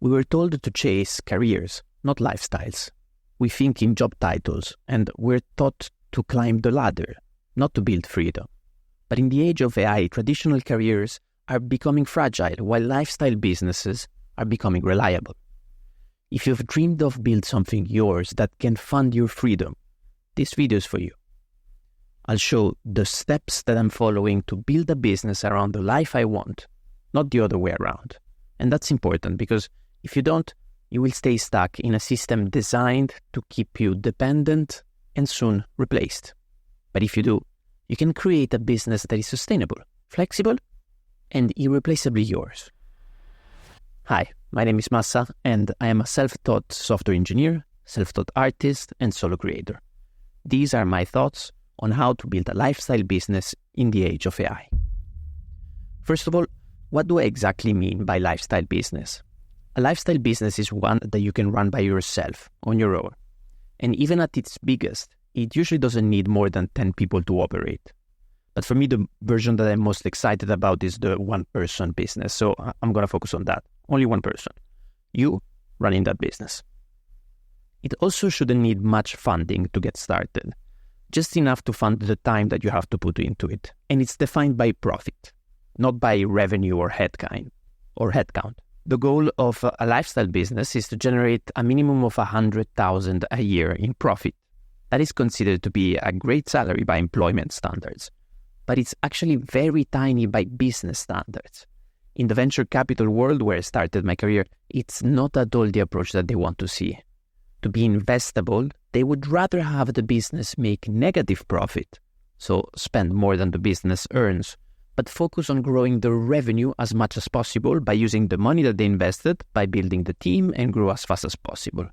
We were told to chase careers, not lifestyles. We think in job titles, and we're taught to climb the ladder, not to build freedom. But in the age of AI, traditional careers are becoming fragile, while lifestyle businesses are becoming reliable. If you've dreamed of building something yours that can fund your freedom, this video is for you. I'll show the steps that I'm following to build a business around the life I want, not the other way around. And that's important because if you don't, you will stay stuck in a system designed to keep you dependent and soon replaced. But if you do, you can create a business that is sustainable, flexible, and irreplaceably yours. Hi, my name is Massa, and I am a self-taught software engineer, self-taught artist, and solo creator. These are my thoughts on how to build a lifestyle business in the age of AI. First of all, what do I exactly mean by lifestyle business? A lifestyle business is one that you can run by yourself, on your own. And even at its biggest, it usually doesn't need more than 10 people to operate. But for me, the version that I'm most excited about is the one-person business. So I'm going to focus on that. Only one person. You running that business. It also shouldn't need much funding to get started. Just enough to fund the time that you have to put into it. And it's defined by profit, not by revenue or headcount. The goal of a lifestyle business is to generate a minimum of $100,000 a year in profit. That is considered to be a great salary by employment standards, but it's actually very tiny by business standards. In the venture capital world where I started my career, it's not at all the approach that they want to see. To be investable, they would rather have the business make negative profit, so spend more than the business earns, but focus on growing the revenue as much as possible by using the money that they invested, by building the team and grow as fast as possible.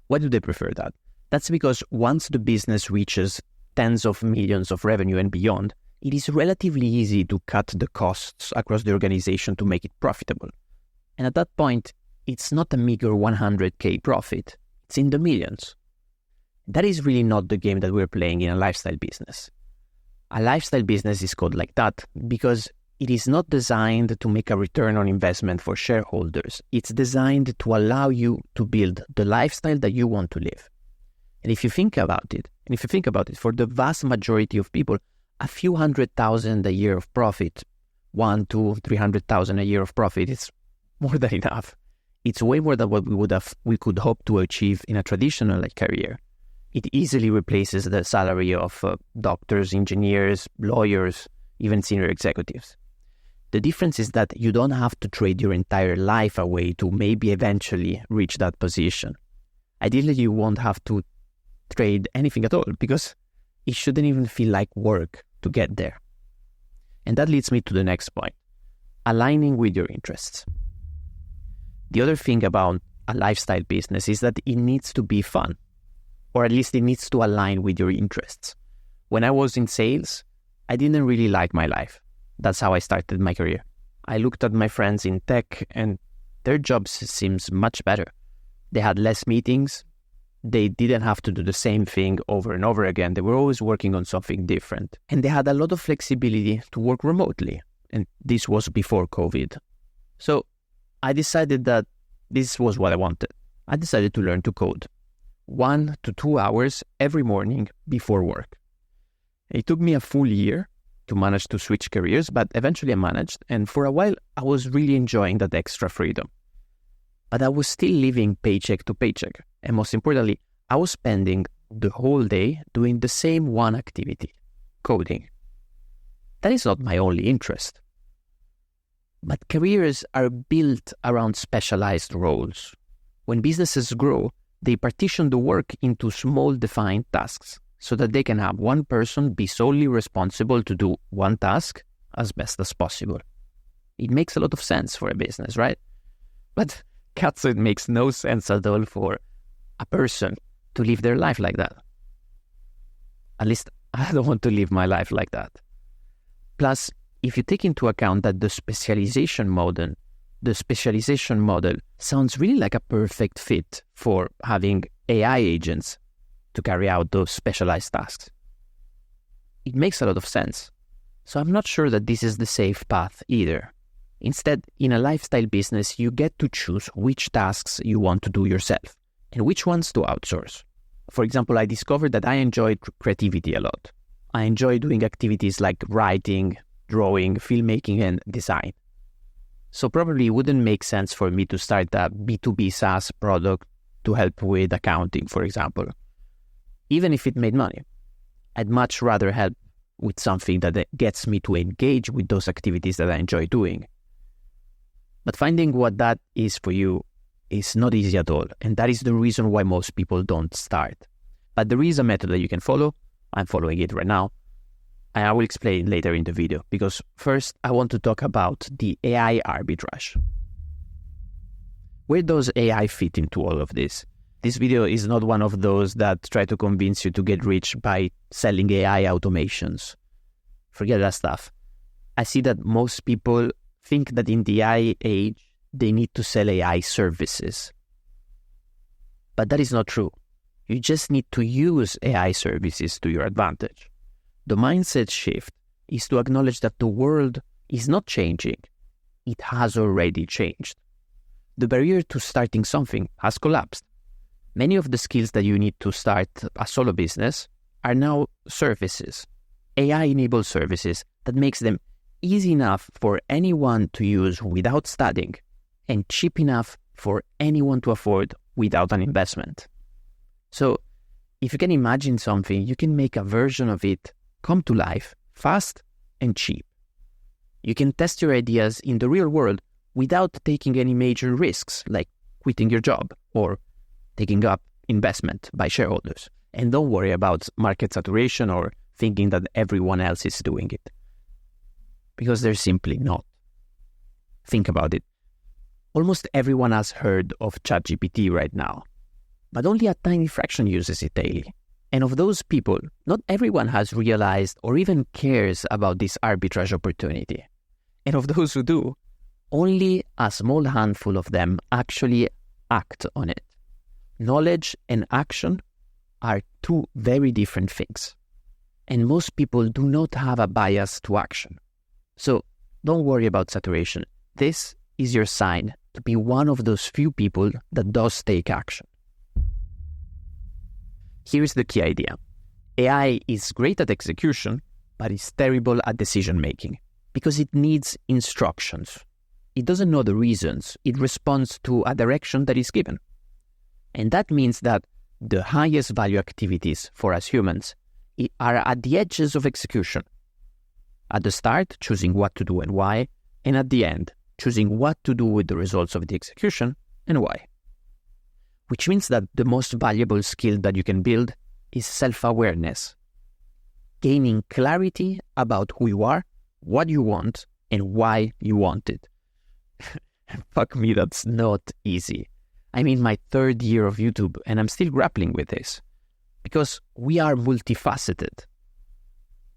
Why do they prefer that? That's because once the business reaches tens of millions of revenue and beyond, it is relatively easy to cut the costs across the organization to make it profitable. And at that point, it's not a meager 100K profit, it's in the millions. That is really not the game that we're playing in a lifestyle business. A lifestyle business is called like that because it is not designed to make a return on investment for shareholders. It's designed to allow you to build the lifestyle that you want to live. And if you think about it, for the vast majority of people, a few $100,000 a year of profit, 100,000 to 300,000 a year of profit, it's more than enough. It's way more than what we could hope to achieve in a traditional career. It easily replaces the salary of doctors, engineers, lawyers, even senior executives. The difference is that you don't have to trade your entire life away to maybe eventually reach that position. Ideally, you won't have to trade anything at all because it shouldn't even feel like work to get there. And that leads me to the next point, aligning with your interests. The other thing about a lifestyle business is that it needs to be fun, or at least it needs to align with your interests. When I was in sales, I didn't really like my life. That's how I started my career. I looked at my friends in tech and their jobs seems much better. They had less meetings. They didn't have to do the same thing over and over again. They were always working on something different. And they had a lot of flexibility to work remotely. And this was before COVID. So I decided that this was what I wanted. I decided to learn to code 1 to 2 hours every morning before work. It took me a full year to manage to switch careers, but eventually I managed. And for a while, I was really enjoying that extra freedom. But I was still living paycheck to paycheck. And most importantly, I was spending the whole day doing the same one activity, coding. That is not my only interest. But careers are built around specialized roles. When businesses grow, they partition the work into small defined tasks so that they can have one person be solely responsible to do one task as best as possible. It makes a lot of sense for a business, right? But it makes no sense at all for a person to live their life like that. At least I don't want to live my life like that. Plus, if you take into account that the specialization model sounds really like a perfect fit for having AI agents to carry out those specialized tasks. It makes a lot of sense. So I'm not sure that this is the safe path either. Instead, in a lifestyle business, you get to choose which tasks you want to do yourself and which ones to outsource. For example, I discovered that I enjoy creativity a lot. I enjoy doing activities like writing, drawing, filmmaking, and design. So probably it wouldn't make sense for me to start a B2B SaaS product to help with accounting, for example. Even if it made money, I'd much rather help with something that gets me to engage with those activities that I enjoy doing. But finding what that is for you is not easy at all, and that is the reason why most people don't start. But there is a method that you can follow. I'm following it right now, and I will explain later in the video, because first I want to talk about the AI arbitrage. Where does AI fit into all of this? This video is not one of those that try to convince you to get rich by selling AI automations. Forget that stuff. I see that most people think that in the AI age, they need to sell AI services. But that is not true. You just need to use AI services to your advantage. The mindset shift is to acknowledge that the world is not changing. It has already changed. The barrier to starting something has collapsed. Many of the skills that you need to start a solo business are now services, AI-enabled services that makes them easy enough for anyone to use without studying and cheap enough for anyone to afford without an investment. So if you can imagine something, you can make a version of it come to life fast and cheap. You can test your ideas in the real world without taking any major risks, like quitting your job or taking up investment by shareholders. And don't worry about market saturation or thinking that everyone else is doing it, because they're simply not. Think about it. Almost everyone has heard of ChatGPT right now, but only a tiny fraction uses it daily. And of those people, not everyone has realized or even cares about this arbitrage opportunity. And of those who do, only a small handful of them actually act on it. Knowledge and action are two very different things. And most people do not have a bias to action. So don't worry about saturation. This is your sign to be one of those few people that does take action. Here's the key idea. AI is great at execution, but is terrible at decision making because it needs instructions. It doesn't know the reasons. It responds to a direction that is given. And that means that the highest value activities for us humans are at the edges of execution. At the start, choosing what to do and why, and at the end, choosing what to do with the results of the execution and why. Which means that the most valuable skill that you can build is self-awareness. Gaining clarity about who you are, what you want, and why you want it. Fuck me, that's not easy. I'm in my third year of YouTube and I'm still grappling with this. Because we are multifaceted.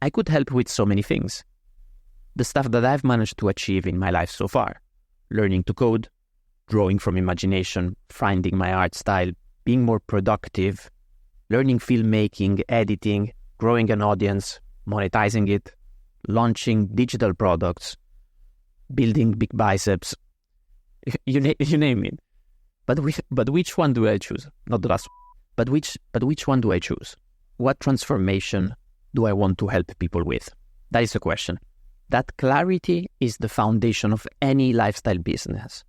I could help with so many things. The stuff that I've managed to achieve in my life so far. Learning to code, drawing from imagination, finding my art style, being more productive, learning filmmaking, editing, growing an audience, monetizing it, launching digital products, building big biceps, you name it. But which one do I choose? Not the last one. But which one do I choose? What transformation do I want to help people with? That is the question. That clarity is the foundation of any lifestyle business.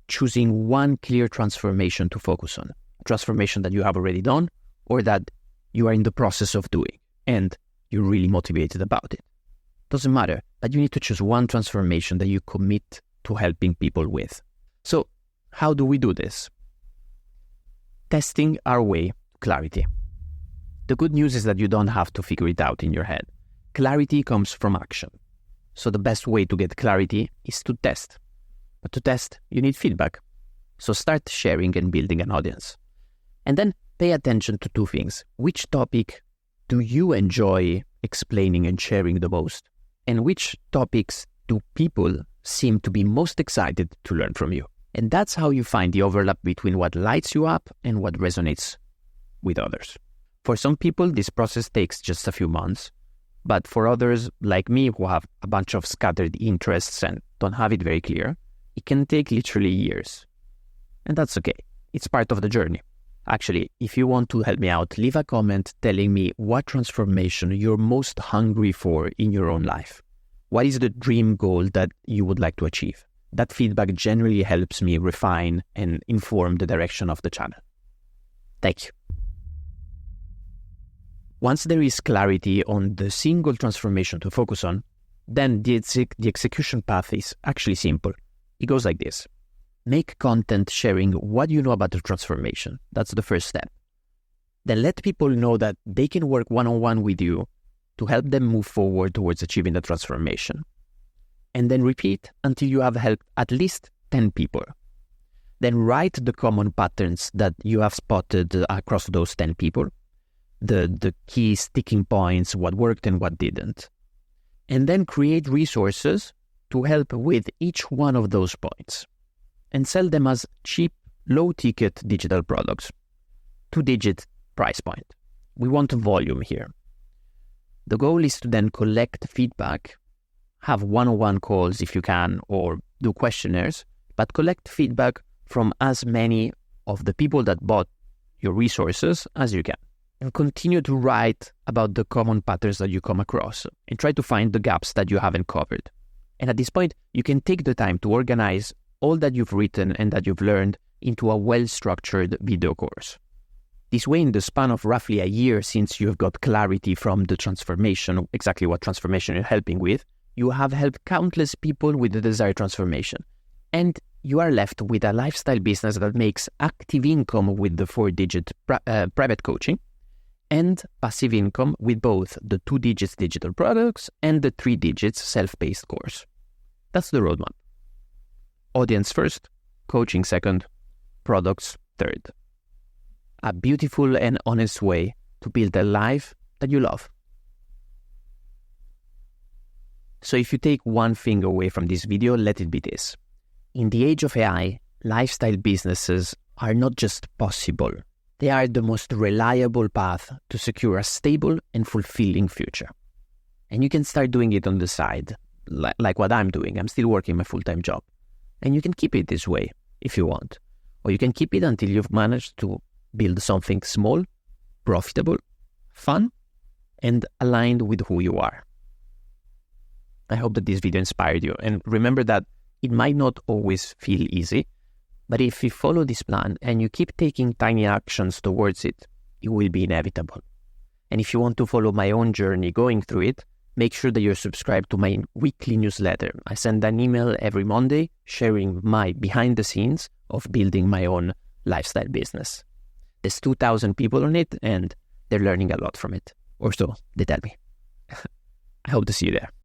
Choosing one clear transformation to focus on. A transformation that you have already done or that you are in the process of doing and you're really motivated about it. Doesn't matter, but you need to choose one transformation that you commit to helping people with. So, how do we do this? Testing our way to clarity. The good news is that you don't have to figure it out in your head. Clarity comes from action. So the best way to get clarity is to test. But to test, you need feedback. So start sharing and building an audience. And then pay attention to two things. Which topic do you enjoy explaining and sharing the most? And which topics do people seem to be most excited to learn from you? And that's how you find the overlap between what lights you up and what resonates with others. For some people, this process takes just a few months. But for others, like me, who have a bunch of scattered interests and don't have it very clear, it can take literally years. And that's okay. It's part of the journey. Actually, if you want to help me out, leave a comment telling me what transformation you're most hungry for in your own life. What is the dream goal that you would like to achieve? That feedback generally helps me refine and inform the direction of the channel. Thank you. Once there is clarity on the single transformation to focus on, then the execution path is actually simple. It goes like this. Make content sharing what you know about the transformation. That's the first step. Then let people know that they can work one-on-one with you to help them move forward towards achieving the transformation. And then repeat until you have helped at least 10 people. Then write the common patterns that you have spotted across those 10 people, the key sticking points, what worked and what didn't. And then create resources to help with each one of those points and sell them as cheap, low-ticket digital products. 2-digit price point. We want volume here. The goal is to then collect feedback, have one-on-one calls if you can, or do questionnaires, but collect feedback from as many of the people that bought your resources as you can. And continue to write about the common patterns that you come across and try to find the gaps that you haven't covered. And at this point, you can take the time to organize all that you've written and that you've learned into a well-structured video course. This way, in the span of roughly a year since you've got clarity from the transformation, exactly what transformation you're helping with, you have helped countless people with the desired transformation. And you are left with a lifestyle business that makes active income with the 4-digit private coaching and passive income with both the 2-digit digital products and the 3-digit self-paced course. That's the roadmap. Audience first, coaching second, products third. A beautiful and honest way to build a life that you love. So if you take one thing away from this video, let it be this. In the age of AI, lifestyle businesses are not just possible. They are the most reliable path to secure a stable and fulfilling future. And you can start doing it on the side, like what I'm doing. I'm still working my full-time job. And you can keep it this way if you want. Or you can keep it until you've managed to build something small, profitable, fun, and aligned with who you are. I hope that this video inspired you. And remember that it might not always feel easy, but if you follow this plan and you keep taking tiny actions towards it, it will be inevitable. And if you want to follow my own journey going through it, make sure that you're subscribed to my weekly newsletter. I send an email every Monday sharing my behind the scenes of building my own lifestyle business. There's 2,000 people on it and they're learning a lot from it. Or so they tell me. I hope to see you there.